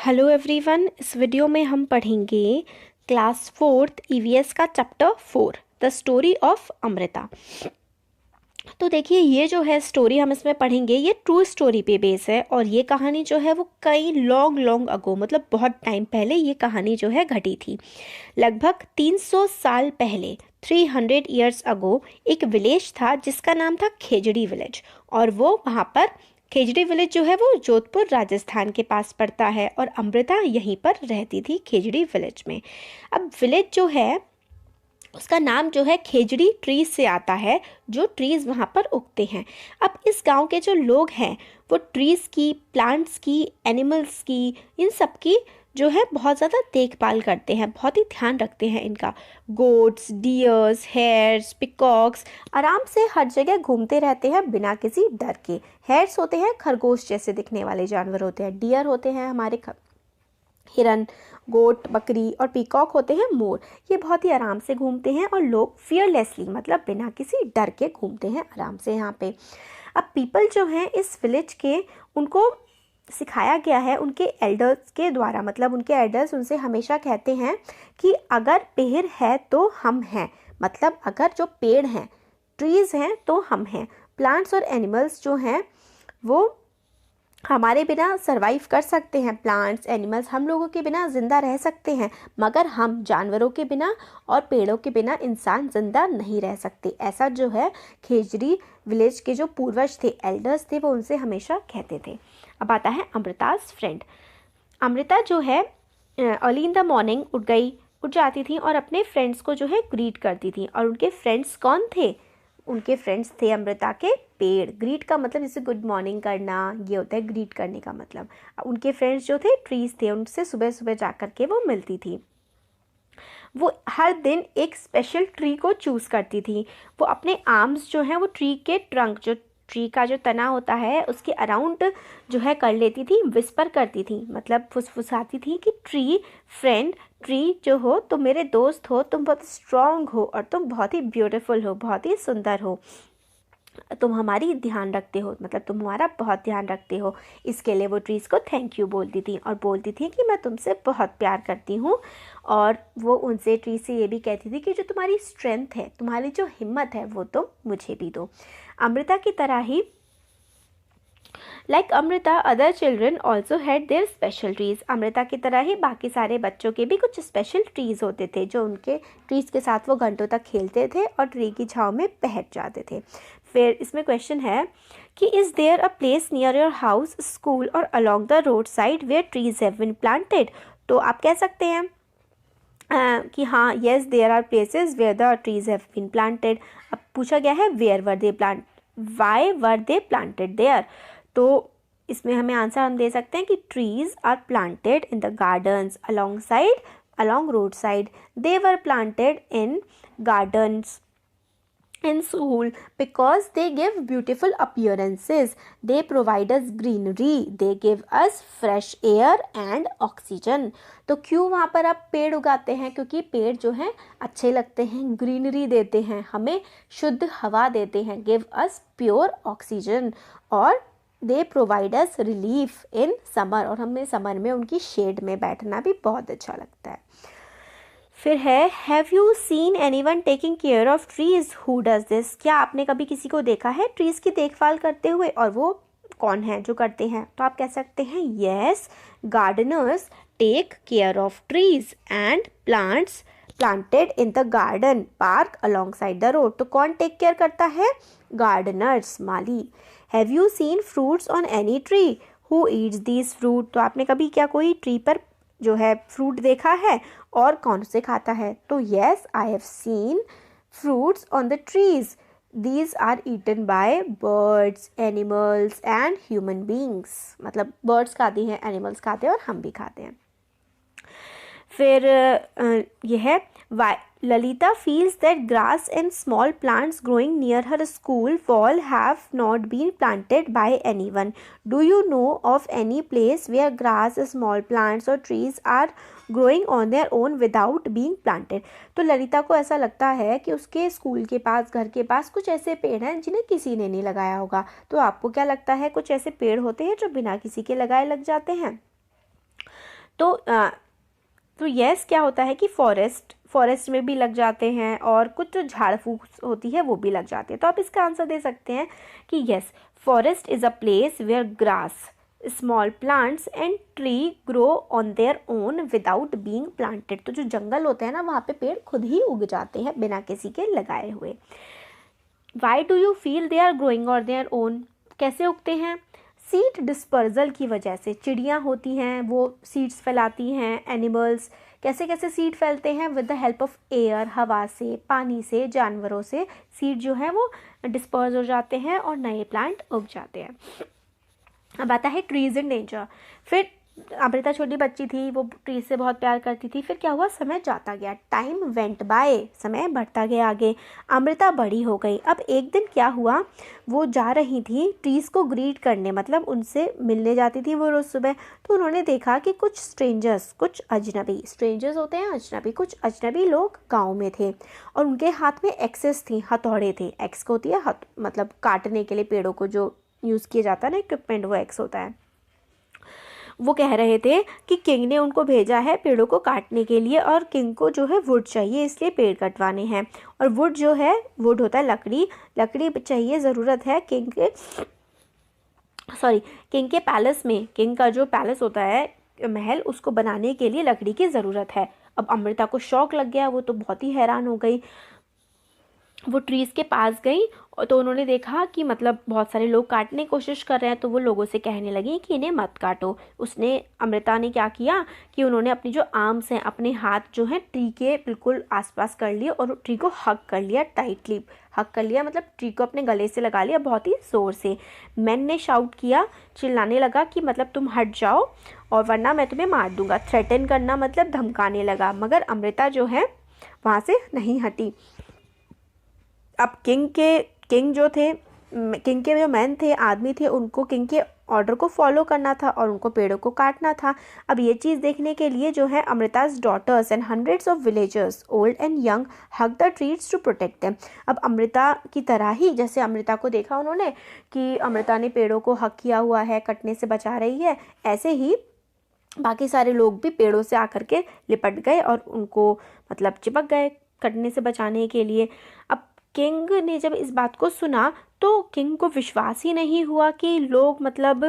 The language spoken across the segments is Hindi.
हेलो एवरीवन, इस वीडियो में हम पढ़ेंगे क्लास फोर्थ ईवीएस का chapter 4 the story of Amrita. तो देखिए, ये जो है स्टोरी हम इसमें पढ़ेंगे, ये ट्रू स्टोरी पे बेस है और ये कहानी जो है वो कई लॉन्ग लॉन्ग अगो, मतलब बहुत टाइम पहले ये कहानी जो है घटी थी। लगभग 300 साल पहले 300 ईयर्स अगो एक विलेज था जिसका नाम था खेजड़ी विलेज। और वो वहाँ पर खेजड़ी विलेज जो है वो जोधपुर राजस्थान के पास पड़ता है और अमृता यहीं पर रहती थी खेजड़ी विलेज में। अब विलेज जो है उसका नाम जो है खेजड़ी ट्रीज से आता है, जो ट्रीज वहाँ पर उगते हैं। अब इस गांव के जो लोग हैं वो ट्रीज की, प्लांट्स की, एनिमल्स की, इन सब की जो है बहुत ज़्यादा देखभाल करते हैं, बहुत ही ध्यान रखते हैं इनका। गोट्स, डियर्स, हेयर्स, पिकॉक्स आराम से हर जगह घूमते रहते हैं बिना किसी डर के। हेयर्स होते हैं खरगोश जैसे दिखने वाले जानवर होते हैं, डियर होते हैं हमारे हिरन, गोट, बकरी, और पीकॉक होते हैं मोर। ये बहुत ही आराम से घूमते हैं और लोग फियरलेसली, मतलब बिना किसी डर के घूमते हैं आराम से यहाँ पे। अब पीपल जो हैं इस विलेज के, उनको सिखाया गया है उनके एल्डर्स के द्वारा, मतलब उनके एल्डर्स उनसे हमेशा कहते हैं कि अगर पेड़ है तो हम हैं, मतलब अगर जो पेड़ हैं, ट्रीज हैं तो हम हैं। प्लांट्स और एनिमल्स जो हैं वो हमारे बिना सरवाइव कर सकते हैं, प्लांट्स एनिमल्स हम लोगों के बिना जिंदा रह सकते हैं, मगर हम जानवरों के बिना और पेड़ों के बिना इंसान जिंदा नहीं रह सकते। ऐसा जो है खेजड़ी विलेज के जो पूर्वज थे, एल्डर्स थे, वो उनसे हमेशा कहते थे। अब आता है अमृता's फ्रेंड। अमृता जो है अर्ली इन द मॉर्निंग उठ जाती थी और अपने फ्रेंड्स को जो है ग्रीट करती थी। और उनके फ्रेंड्स कौन थे? उनके फ्रेंड्स थे अमृता के पेड़। ग्रीट का मतलब जैसे गुड मॉर्निंग करना, ये होता है ग्रीट करने का मतलब। उनके फ्रेंड्स जो थे ट्रीज थे, उनसे सुबह सुबह जा कर के वो मिलती थी। वो हर दिन एक स्पेशल ट्री को चूज़ करती थी। वो अपने आर्म्स जो हैं वो ट्री के ट्रंक, जो ट्री का जो तना होता है उसके अराउंड जो है कर लेती थी, विस्पर करती थी, मतलब फुसफुसाती थी कि ट्री फ्रेंड, ट्री जो हो तुम मेरे दोस्त हो, तुम बहुत स्ट्रांग हो और तुम बहुत ही ब्यूटीफुल हो, बहुत ही सुंदर हो, तुम हमारी ध्यान रखते हो, मतलब तुम हमारा बहुत ध्यान रखते हो। इसके लिए वो ट्रीज़ को थैंक यू बोलती थी और बोलती थी कि मैं तुमसे बहुत प्यार करती हूँ। और वो उनसे, ट्री से ये भी कहती थी कि जो तुम्हारी स्ट्रेंथ है, तुम्हारी जो हिम्मत है, वो तुम मुझे भी दो। अमृता की तरह ही, like Amrita, other children also had their special trees. Amrita की तरह ही बाकी सारे बच्चों के भी कुछ स्पेशल ट्रीज होते थे, जो उनके ट्रीज के साथ वो घंटों तक खेलते थे और ट्री की छाँव में बैठ जाते थे। फिर इसमें क्वेश्चन है कि is there a place near your house, school और along the road side where trees have been planted? तो आप कह सकते हैं कि हाँ, yes there are places where the trees have been planted. अब पूछा गया है where were they plant, why were they planted there. तो इसमें हमें आंसर हम दे सकते हैं कि trees are planted in the gardens along side, along road side. They were planted in gardens, in school, because they give beautiful appearances, they provide us greenery, they give us fresh air and oxygen। तो क्यों वहाँ पर आप पेड़ उगाते हैं? क्योंकि पेड़ जो हैं अच्छे लगते हैं, ग्रीनरी देते हैं, हमें शुद्ध हवा देते हैं, give us pure oxygen, और they provide us relief in summer, और हमें समर में उनकी शेड में बैठना भी बहुत अच्छा लगता है। फिर है have you scene anyone taking care of trees, who does this? क्या आपने कभी किसी को देखा है ट्रीज की देखभाल करते हुए, और वो कौन है जो करते हैं? तो आप कह सकते हैं yes, gardeners take care of trees and plants planted in the garden park alongside the road. तो कौन टेक केयर करता है? गार्डनर्स, माली। Have you seen fruits on any tree, who eats these fruit? तो आपने कभी क्या कोई ट्री पर जो है फ्रूट देखा है और कौन से खाता है? तो yes, I have seen fruits on the trees, these are eaten by birds, animals and human beings. मतलब बर्ड्स खाती हैं, एनिमल्स खाते हैं और हम भी खाते हैं। फिर यह है Lalita feels that grass and small plants growing near her school wall have not been planted by anyone. Do you know of any place where grass, small plants or trees are growing on their own without being planted? तो ललिता को ऐसा लगता है कि उसके स्कूल के पास, घर के पास कुछ ऐसे पेड़ हैं जिन्हें किसी ने नहीं लगाया होगा। तो आपको क्या लगता है, कुछ ऐसे पेड़ होते हैं जो बिना किसी के लगाए लग जाते हैं? तो यस क्या होता है कि फॉरेस्ट में भी लग जाते हैं और कुछ जो झाड़ फूक होती है वो भी लग जाती है। तो आप इसका आंसर दे सकते हैं कि yes, forest is a place where grass, small plants and tree grow on their own without being planted. तो जो जंगल होते हैं ना, वहाँ पे पेड़ खुद ही उग जाते हैं बिना किसी के लगाए हुए। Why do you feel they are growing on their own? कैसे उगते हैं? सीड डिस्पर्जल की वजह से। चिड़ियाँ होती हैं वो सीड्स फैलाती हैं। एनिमल्स कैसे कैसे सीड फैलते हैं? With the help of air, हवा से, पानी से, जानवरों से सीड जो है वो डिस्पर्ज हो जाते हैं और नए प्लांट उग जाते हैं। अब आता है ट्रीज इन डेंजर। फिर अमृता छोटी बच्ची थी, वो ट्री से बहुत प्यार करती थी। फिर क्या हुआ? समय जाता गया, टाइम वेंट बाय, समय बढ़ता गया आगे। अमृता बड़ी हो गई। अब एक दिन क्या हुआ, वो जा रही थी ट्रीज़ को ग्रीट करने, मतलब उनसे मिलने जाती थी वो रोज़ सुबह। तो उन्होंने देखा कि कुछ स्ट्रेंजर्स, कुछ अजनबी, स्ट्रेंजर्स होते हैं अजनबी, कुछ अजनबी लोग गाँव में थे और उनके हाथ में एक्सेस थी, हथौड़े थे। एक्स होती है मतलब काटने के लिए पेड़ों को जो यूज़ किया जाता है ना इक्विपमेंट, वो एक्स होता है। वो कह रहे थे कि किंग ने उनको भेजा है पेड़ों को काटने के लिए और किंग को जो है वुड चाहिए, इसलिए पेड़ कटवाने हैं। और वुड जो है, वुड होता है लकड़ी, लकड़ी चाहिए, ज़रूरत है किंग के पैलेस में। किंग का जो पैलेस होता है, महल, उसको बनाने के लिए लकड़ी की ज़रूरत है। अब अमृता को शौक लग गया, वो तो बहुत ही हैरान हो गई। वो ट्रीज़ के पास गई और तो उन्होंने देखा कि मतलब बहुत सारे लोग काटने की कोशिश कर रहे हैं, तो वो लोगों से कहने लगी कि इन्हें मत काटो। अमृता ने क्या किया कि उन्होंने अपनी जो आर्म्स हैं, अपने हाथ जो हैं ट्री के बिल्कुल आसपास कर लिए और ट्री को हग कर लिया, टाइटली हग कर लिया, मतलब ट्री को अपने गले से लगा लिया बहुत ही ज़ोर से। मैन ने शाउट किया, चिल्लाने लगा कि मतलब तुम हट जाओ और वरना मैं तुम्हें मार दूंगा। थ्रेटन करना मतलब धमकाने लगा, मगर अमृता जो है वहाँ से नहीं हटी। अब किंग के जो मैन थे, आदमी थे, उनको किंग के ऑर्डर को फॉलो करना था और उनको पेड़ों को काटना था। अब ये चीज़ देखने के लिए जो है Amrita's daughters and hundreds of villagers old and young hug the trees to protect them. अब अमृता की तरह ही, जैसे अमृता को देखा उन्होंने कि अमृता ने पेड़ों को हग किया हुआ है, कटने से बचा रही है, ऐसे ही बाकी सारे लोग भी पेड़ों से आकर के लिपट गए और उनको मतलब चिपक गए कटने से बचाने के लिए। अब किंग ने जब इस बात को सुना तो किंग को विश्वास ही नहीं हुआ कि लोग मतलब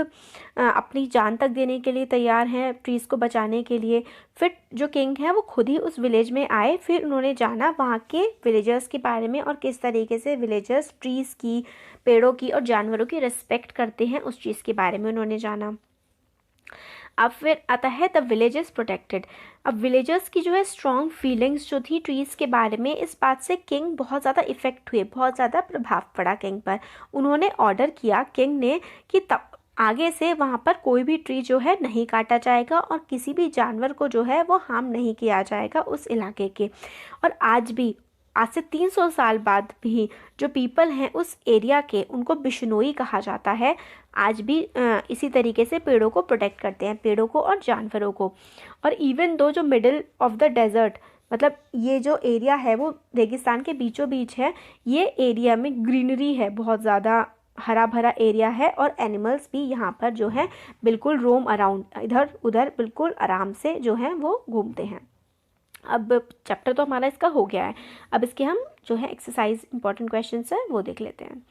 अपनी जान तक देने के लिए तैयार हैं ट्रीज़ को बचाने के लिए। फिर जो किंग है वो खुद ही उस विलेज में आए। फिर उन्होंने जाना वहाँ के विलेजर्स के बारे में और किस तरीके से विलेजर्स ट्रीज़ की, पेड़ों की और जानवरों की रिस्पेक्ट करते हैं, उस चीज़ के बारे में उन्होंने जाना। अब फिर आता है द विलेजेस प्रोटेक्टेड। अब विलेजर्स की जो है स्ट्रॉन्ग फीलिंग्स जो थी ट्रीज़ के बारे में, इस बात से किंग बहुत ज़्यादा इफ़ेक्ट हुए, बहुत ज़्यादा प्रभाव पड़ा किंग पर। उन्होंने ऑर्डर किया किंग ने कि तब आगे से वहाँ पर कोई भी ट्री जो है नहीं काटा जाएगा और किसी भी जानवर को जो है वो हार्म नहीं किया जाएगा उस इलाके के। और आज से 300 साल बाद भी जो पीपल हैं उस एरिया के, उनको बिश्नोई कहा जाता है, आज भी इसी तरीके से पेड़ों को प्रोटेक्ट करते हैं, पेड़ों को और जानवरों को। और इवन दो जो मिडिल ऑफ द डेजर्ट, मतलब ये जो एरिया है वो रेगिस्तान के बीचों बीच है, ये एरिया में ग्रीनरी है, बहुत ज़्यादा हरा भरा एरिया है और एनिमल्स भी यहाँ पर जो है बिल्कुल रोम अराउंड, इधर उधर बिल्कुल आराम से जो है वो घूमते हैं। अब चैप्टर तो हमारा इसका हो गया है, अब इसके हम जो है एक्सरसाइज इंपॉर्टेंट क्वेश्चंस है वो देख लेते हैं।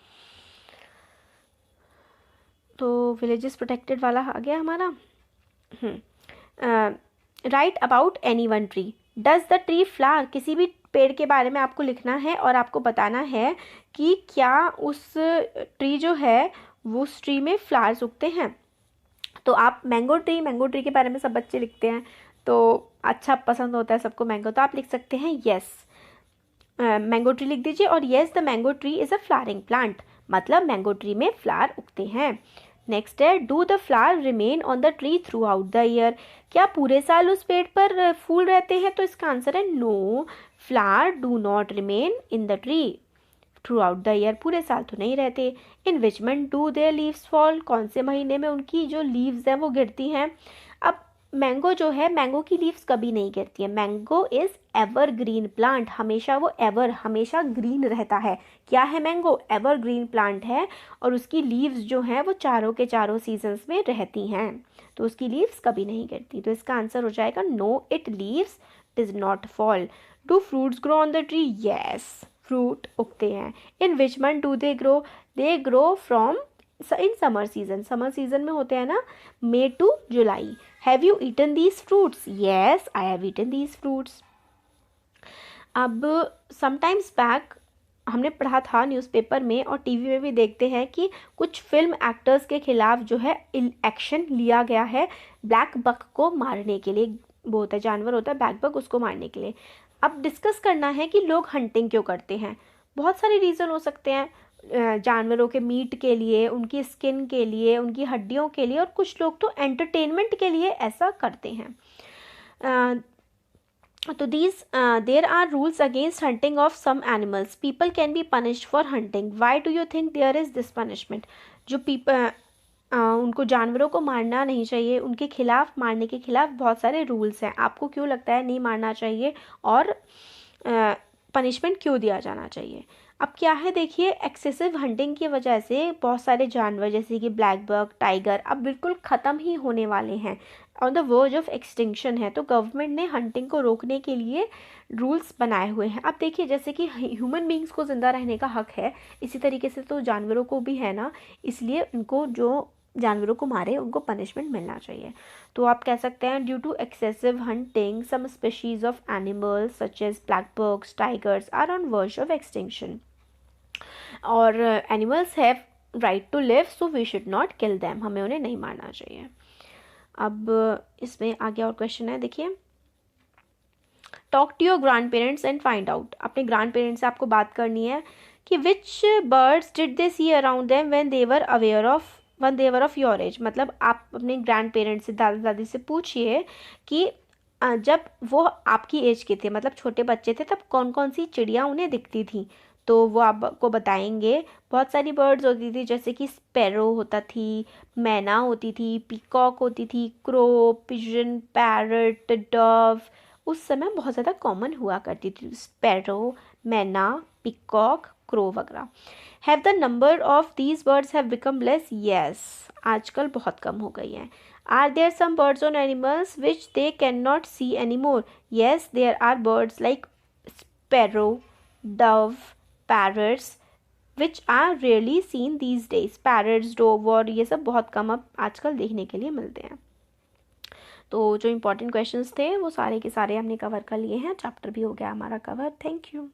तो विलेजेस प्रोटेक्टेड वाला आ गया हमारा। Right about any one tree, does the tree flower, किसी भी पेड़ के बारे में आपको लिखना है और आपको बताना है कि क्या उस ट्री जो है वो उस ट्री में फ्लावर्स उगते हैं। तो आप मैंगो ट्री के बारे में सब बच्चे लिखते हैं, तो अच्छा पसंद होता है सबको मैंगो, तो आप लिख सकते हैं येस, मैंगो ट्री लिख दीजिए और yes the mango tree is a flowering plant, मतलब मैंगो ट्री में फ्लावर उगते हैं। नेक्स्ट है do the flower remain on the tree throughout the year, क्या पूरे साल उस पेड़ पर फूल रहते हैं। तो इसका आंसर है no, flower do not remain in the tree throughout the year, पूरे साल तो नहीं रहते। In which month do their leaves fall, कौन से महीने में उनकी जो लीव्स हैं वो गिरती हैं। अब मैंगो जो है, मैंगो की लीव्स कभी नहीं गिरती है। Mango is ever green plant, हमेशा वो हमेशा ग्रीन रहता है। क्या है मैंगो? एवर ग्रीन प्लांट है, और उसकी लीव्स जो हैं वो चारों के चारों सीजन्स में रहती हैं, तो उसकी लीव्स कभी नहीं गिरती। तो इसका आंसर हो जाएगा no, it leaves does not fall. Do fruits grow on the tree? Yes, fruit उगते हैं। In which month do they grow? They grow from in summer season. Summer season में होते हैं ना, May to July. Have you eaten these fruits? Yes, I have eaten these fruits. अब समटाइम्स बैक हमने पढ़ा था न्यूज़पेपर में और टीवी में भी देखते हैं कि कुछ फिल्म एक्टर्स के खिलाफ जो है एक्शन लिया गया है ब्लैक बक को मारने के लिए। वो होता है, जानवर होता है ब्लैक बक, उसको मारने के लिए। अब डिस्कस करना है कि लोग हंटिंग क्यों करते हैं। बहुत सारे रीज़न हो सकते हैं, जानवरों के मीट के लिए, उनकी स्किन के लिए, उनकी हड्डियों के लिए, और कुछ लोग तो एंटरटेनमेंट के लिए ऐसा करते हैं। तो there are rules against hunting of some animals. People can be punished for hunting. Why do you think there is this punishment? जो उनको जानवरों को मारना नहीं चाहिए, उनके खिलाफ, मारने के खिलाफ बहुत सारे रूल्स हैं। आपको क्यों लगता है नहीं मारना चाहिए, और पनिशमेंट क्यों दिया जाना चाहिए? अब क्या है, देखिए, एक्सेसिव हंटिंग की वजह से बहुत सारे जानवर जैसे कि ब्लैक बक, टाइगर अब बिल्कुल ख़त्म ही होने वाले हैं, on the verge of extinction है। तो गवर्नमेंट ने हंटिंग को रोकने के लिए रूल्स बनाए हुए हैं। अब देखिए, जैसे कि ह्यूमन बींग्स को ज़िंदा रहने का हक है, इसी तरीके से तो जानवरों को भी है ना, इसलिए उनको, जो जानवरों को मारे, उनको पनिशमेंट मिलना चाहिए। तो आप कह सकते हैं, due to excessive hunting some species of animals such as black bucks, tigers are on verge of extinction, और animals have right to live, so we should not kill them, हमें उन्हें नहीं मारना चाहिए। अब इसमें आगे और क्वेश्चन है, देखिए, talk to your grandparents and find out. अपने ग्रैंड पेरेंट्स से आपको बात करनी है कि which birds did they see around them when they were of your age. मतलब आप अपने ग्रैंड पेरेंट्स से, दादा दादी से पूछिए कि जब वो आपकी एज के थे, मतलब छोटे बच्चे थे, तब कौन कौन सी चिड़िया उन्हें दिखती थी। तो वो आपको बताएंगे। बहुत सारी बर्ड्स होती थी, जैसे कि स्पैरो होता थी, मैना होती थी, पीकॉक होती थी, क्रो, पिजन, पैरट, डव उस समय बहुत ज़्यादा कॉमन हुआ करती थी। स्पैरो, मैना, पीकॉक, क्रो वगैरह। Have the number of these birds have become less? Yes, आजकल बहुत कम हो गई हैं। Are there some birds on animals which they can not see any more? Yes, there are birds like sparrow, dove, parrots which are rarely seen these days. Parrots, dove और ये सब बहुत कम अब आजकल देखने के लिए मिलते हैं। तो जो इम्पोर्टेंट क्वेश्चंस थे वो सारे के सारे हमने कवर कर लिए हैं। चैप्टर भी हो गया हमारा कवर। Thank you.